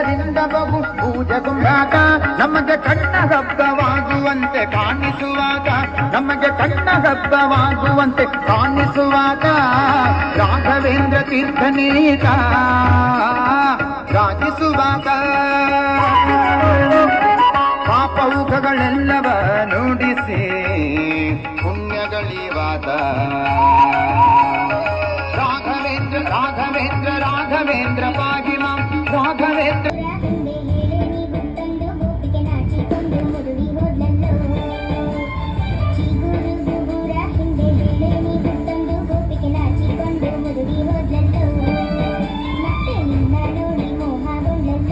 ರಿಂದ ಬಹು ಪೂಜೆ ತುಂಬಾಗ ನಮಗೆ ಕಣ್ಣ ಹಬ್ಬವಾಗುವಂತೆ ಕಾಣಿಸುವಾಗ ನಮಗೆ ಕಣ್ಣ ಹಬ್ಬವಾಗುವಂತೆ ಕಾಣಿಸುವಾಗ ರಾಘವೇಂದ್ರ ತೀರ್ಥನೀತ ರಾಜಿಸುವಾಗ ಪಾಪೌಘಗಳೆಲ್ಲವ ನುಡಿಸಿ ಪುಣ್ಯಗಳಿವಾದ ರಾಘವೇಂದ್ರ ರಾಘವೇಂದ್ರ ರಾಘವೇಂದ್ರ ಪಾಗಿ ಮಾಂ ರಾಘವೇಂದ್ರ